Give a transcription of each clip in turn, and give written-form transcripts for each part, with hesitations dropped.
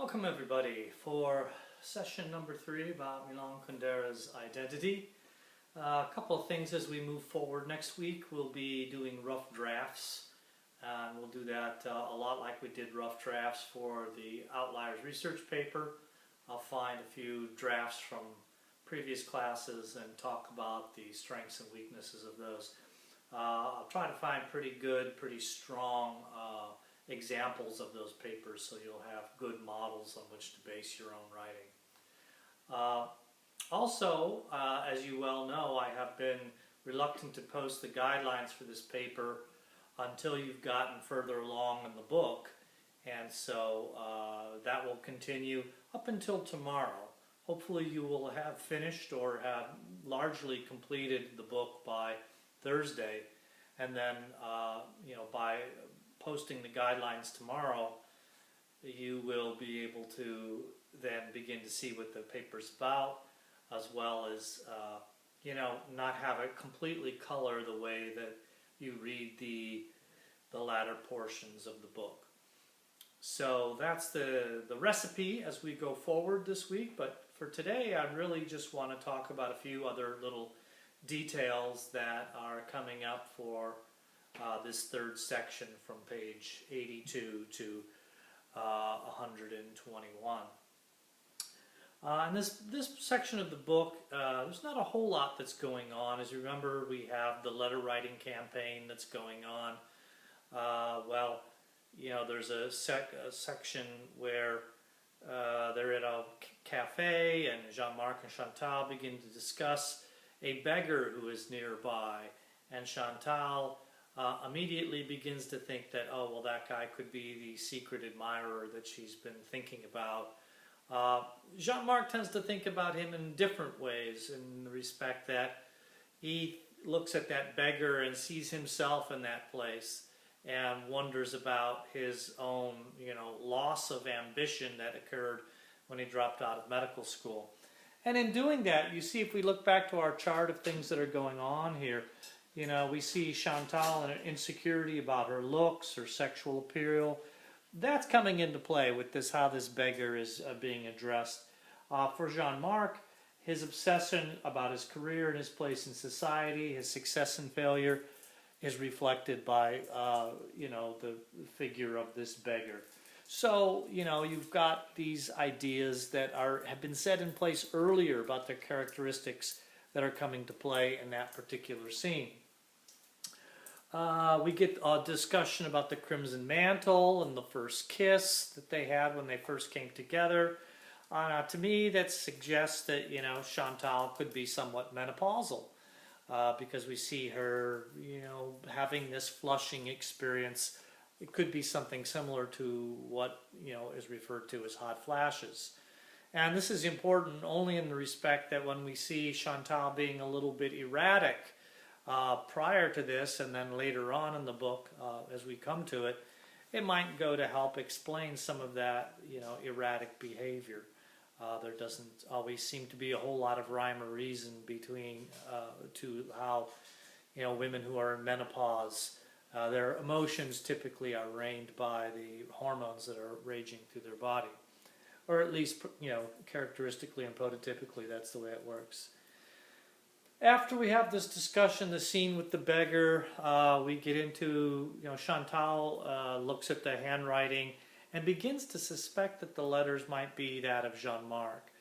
Welcome everybody for session number 3 about Milan Kundera's identity. A couple of things as we move forward. Next week we'll be doing rough drafts, and we'll do that a lot like we did rough drafts for the Outliers research paper. I'll find a few drafts from previous classes and talk about the strengths and weaknesses of those. I'll try to find pretty good, pretty strong examples of those papers, so you'll have good models on which to base your own writing. Also, as you well know, I have been reluctant to post the guidelines for this paper until you've gotten further along in the book, and so that will continue up until tomorrow. Hopefully you will have finished or have largely completed the book by Thursday, and then by posting the guidelines tomorrow, you will be able to then begin to see what the paper's about, as well as not have it completely color the way that you read the latter portions of the book. So that's the recipe as we go forward this week. But for today, I really just want to talk about a few other little details that are coming up for this third section from page 82 to 121. In this section of the book, there's not a whole lot that's going on. As you remember, we have the letter writing campaign that's going on. There's a section where they're at a cafe, and Jean-Marc and Chantal begin to discuss a beggar who is nearby, and Chantal immediately begins to think that, oh, well, that guy could be the secret admirer that she's been thinking about. Jean-Marc tends to think about him in different ways, in the respect that he looks at that beggar and sees himself in that place and wonders about his own, loss of ambition that occurred when he dropped out of medical school. And in doing that, you see, if we look back to our chart of things that are going on here, we see Chantal and an insecurity about her looks, her sexual appeal. That's coming into play with this, how this beggar is being addressed. For Jean-Marc, his obsession about his career and his place in society, his success and failure, is reflected by, the figure of this beggar. So, you've got these ideas that have been set in place earlier about the characteristics that are coming to play in that particular scene. We get a discussion about the crimson mantle and the first kiss that they had when they first came together. To me, that suggests that, Chantal could be somewhat menopausal, because we see her, having this flushing experience. It could be something similar to what, is referred to as hot flashes. And this is important only in the respect that when we see Chantal being a little bit erratic prior to this, and then later on in the book, as we come to it, it might go to help explain some of that, erratic behavior. There doesn't always seem to be a whole lot of rhyme or reason between to how, women who are in menopause, their emotions typically are reined by the hormones that are raging through their body. Or at least, characteristically and prototypically, that's the way it works. After we have this discussion, the scene with the beggar, we get into, Chantal looks at the handwriting and begins to suspect that the letters might be that of Jean-Marc,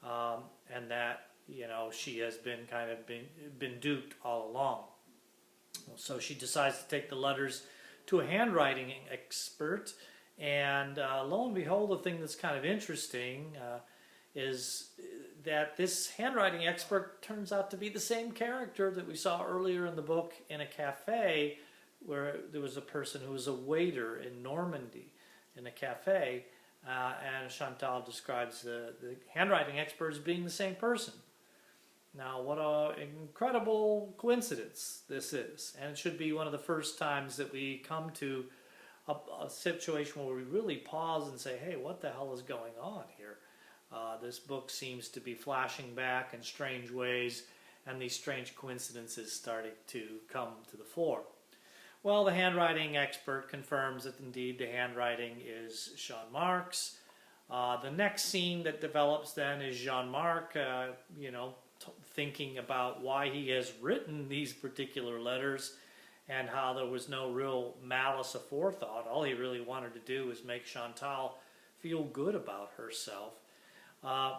and that, she has been been duped all along. So she decides to take the letters to a handwriting expert. And lo and behold, the thing that's kind of interesting is that this handwriting expert turns out to be the same character that we saw earlier in the book in a cafe, where there was a person who was a waiter in Normandy in a cafe, and Chantal describes the handwriting expert as being the same person. Now, what an incredible coincidence this is, and it should be one of the first times that we come to a situation where we really pause and say, hey, what the hell is going on here? This book seems to be flashing back in strange ways, and these strange coincidences starting to come to the fore. Well, the handwriting expert confirms that indeed the handwriting is Jean-Marc's. The next scene that develops then is Jean-Marc, thinking about why he has written these particular letters and how there was no real malice aforethought. All he really wanted to do was make Chantal feel good about herself. And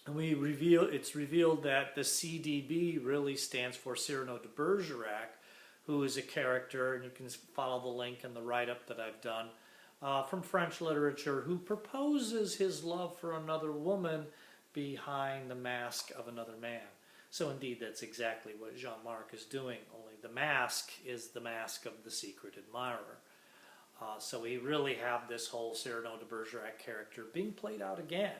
it's revealed that the CDB really stands for Cyrano de Bergerac, who is a character, and you can follow the link in the write-up that I've done, from French literature, who proposes his love for another woman behind the mask of another man. So indeed, that's exactly what Jean-Marc is doing, only the mask is the mask of the secret admirer. So we really have this whole Cyrano de Bergerac character being played out again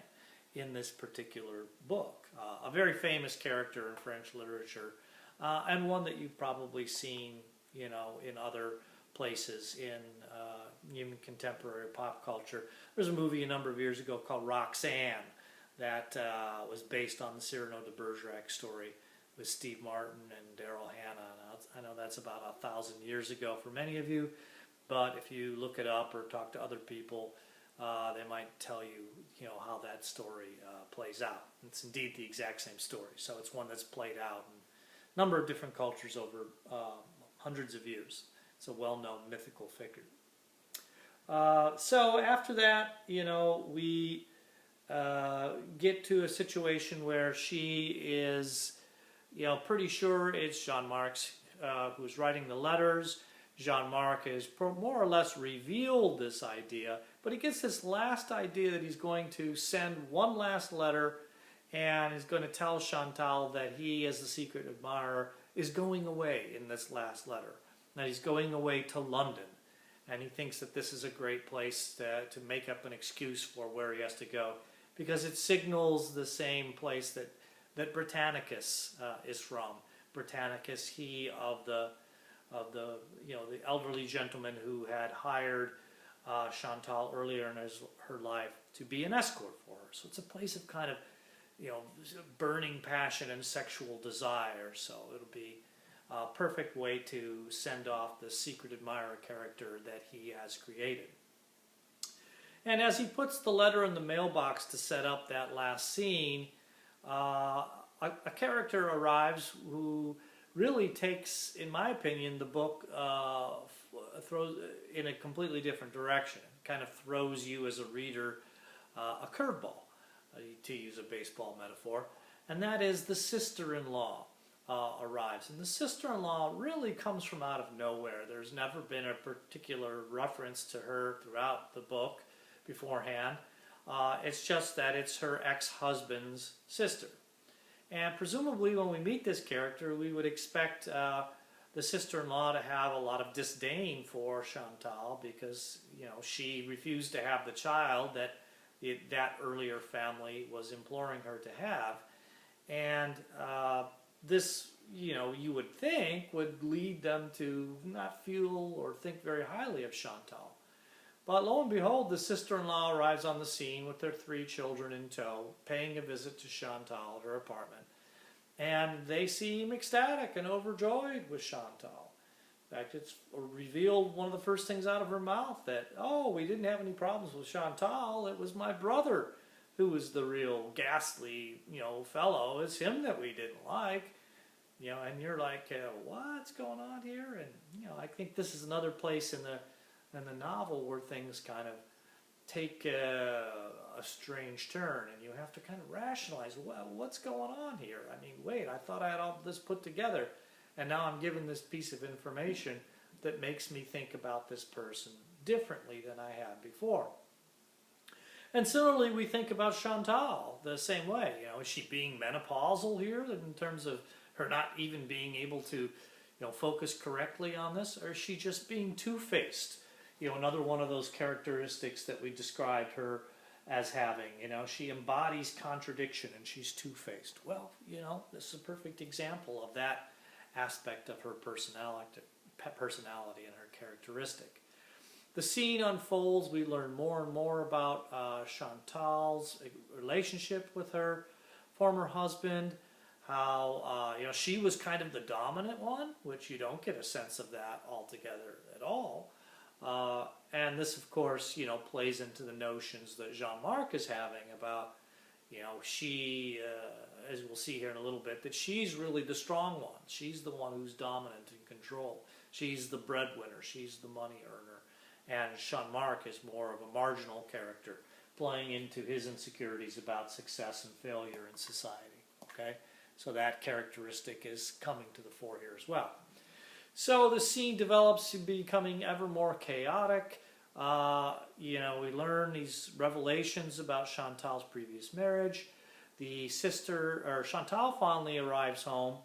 in this particular book. A very famous character in French literature, and one that you've probably seen, in other places in even contemporary pop culture. There's a movie a number of years ago called Roxanne that was based on the Cyrano de Bergerac story with Steve Martin and Daryl Hannah. I know that's about 1,000 years ago for many of you, but if you look it up or talk to other people, they might tell you, how that story plays out. It's indeed the exact same story. So it's one that's played out in a number of different cultures over hundreds of years. It's a well-known mythical figure. So after that, we get to a situation where she is, pretty sure it's Jean-Marc's who's writing the letters. Jean-Marc has more or less revealed this idea, but he gets this last idea that he's going to send one last letter and is going to tell Chantal that he, as the secret admirer, is going away in this last letter. That he's going away to London, and he thinks that this is a great place to make up an excuse for where he has to go, because it signals the same place that Britannicus is from. Britannicus, he of the elderly gentleman who had hired Chantal earlier in her life to be an escort for her. So it's a place of kind of, burning passion and sexual desire. So it'll be a perfect way to send off the secret admirer character that he has created. And as he puts the letter in the mailbox to set up that last scene, a character arrives who really takes, in my opinion, the book throws in a completely different direction. Kind of throws you as a reader a curveball, to use a baseball metaphor, and that is the sister-in-law arrives. And the sister-in-law really comes from out of nowhere. There's never been a particular reference to her throughout the book beforehand. It's just that it's her ex-husband's sister. And presumably when we meet this character, we would expect the sister-in-law to have a lot of disdain for Chantal because, she refused to have the child that earlier family was imploring her to have. And this, you would think would lead them to not feel or think very highly of Chantal. But lo and behold, the sister-in-law arrives on the scene with their 3 children in tow, paying a visit to Chantal at her apartment. And they seem ecstatic and overjoyed with Chantal. In fact, it's revealed one of the first things out of her mouth that, oh, we didn't have any problems with Chantal. It was my brother who was the real ghastly, fellow. It's him that we didn't like. And you're like, what's going on here? And, I think this is another place in the novel where things kind of take a strange turn, and you have to kind of rationalize, well, what's going on here? I mean, wait, I thought I had all this put together, and now I'm given this piece of information that makes me think about this person differently than I had before. And similarly, we think about Chantal the same way. Is she being menopausal here in terms of her not even being able to, focus correctly on this, or is she just being two-faced? Another one of those characteristics that we described her as having. She embodies contradiction and she's two-faced. Well, this is a perfect example of that aspect of her personality and her characteristic. The scene unfolds. We learn more and more about Chantal's relationship with her former husband, how she was kind of the dominant one, which you don't get a sense of that altogether at all. And this, of course, plays into the notions that Jean-Marc is having about, she, as we'll see here in a little bit, that she's really the strong one. She's the one who's dominant and control. She's the breadwinner. She's the money earner. And Jean-Marc is more of a marginal character, playing into his insecurities about success and failure in society. Okay? So that characteristic is coming to the fore here as well. So the scene develops to becoming ever more chaotic. We learn these revelations about Chantal's previous marriage. The sister, or Chantal, finally arrives home,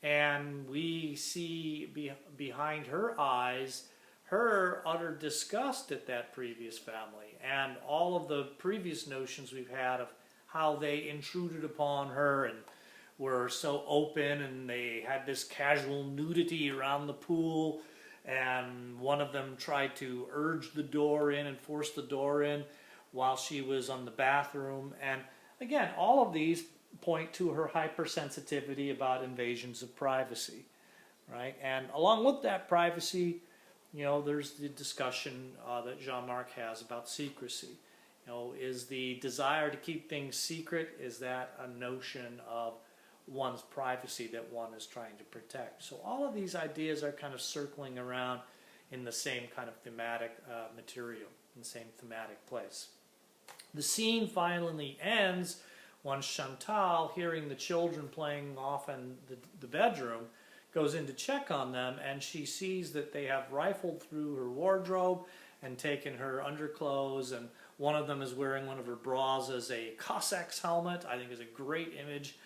and we see behind her eyes her utter disgust at that previous family and all of the previous notions we've had of how they intruded upon her and were so open, and they had this casual nudity around the pool, and one of them tried to urge the door in and force the door in while she was on the bathroom. And again, all of these point to her hypersensitivity about invasions of privacy, right? And along with that privacy, there's the discussion that Jean-Marc has about secrecy. Is the desire to keep things secret, is that a notion of one's privacy that one is trying to protect? So all of these ideas are kind of circling around in the same kind of thematic material, in the same thematic place. The scene finally ends when Chantal, hearing the children playing off in the bedroom, goes in to check on them, and she sees that they have rifled through her wardrobe and taken her underclothes, and one of them is wearing one of her bras as a Cossack's helmet. I think is a great image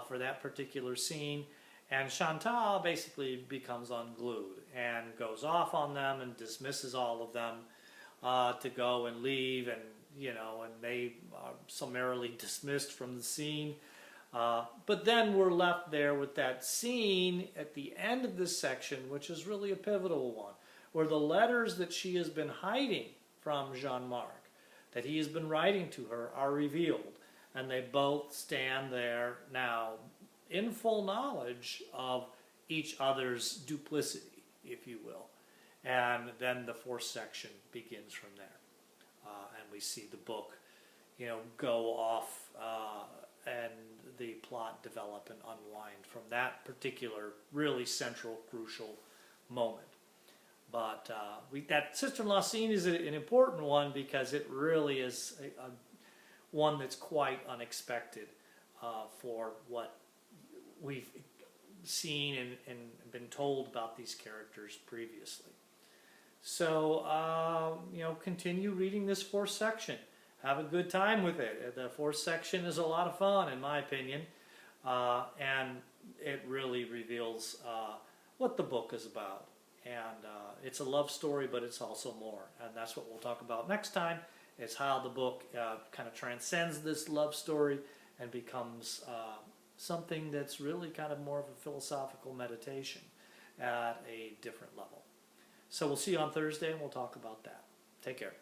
for that particular scene. And Chantal basically becomes unglued and goes off on them and dismisses all of them to go and leave, and and they are summarily dismissed from the scene. But then we're left there with that scene at the end of this section, which is really a pivotal one, where the letters that she has been hiding from Jean-Marc, that he has been writing to her, are revealed. And they both stand there now in full knowledge of each other's duplicity, if you will. And then the fourth section begins from there. And we see the book, go off and the plot develop and unwind from that particular really central, crucial moment. But that sister-in-law scene is an important one because it really is one that's quite unexpected for what we've seen and been told about these characters previously. So, continue reading this fourth section. Have a good time with it. The fourth section is a lot of fun, in my opinion, and it really reveals what the book is about. And it's a love story, but it's also more. And that's what we'll talk about next time, is how the book kind of transcends this love story and becomes something that's really kind of more of a philosophical meditation at a different level. So we'll see you on Thursday, and we'll talk about that. Take care.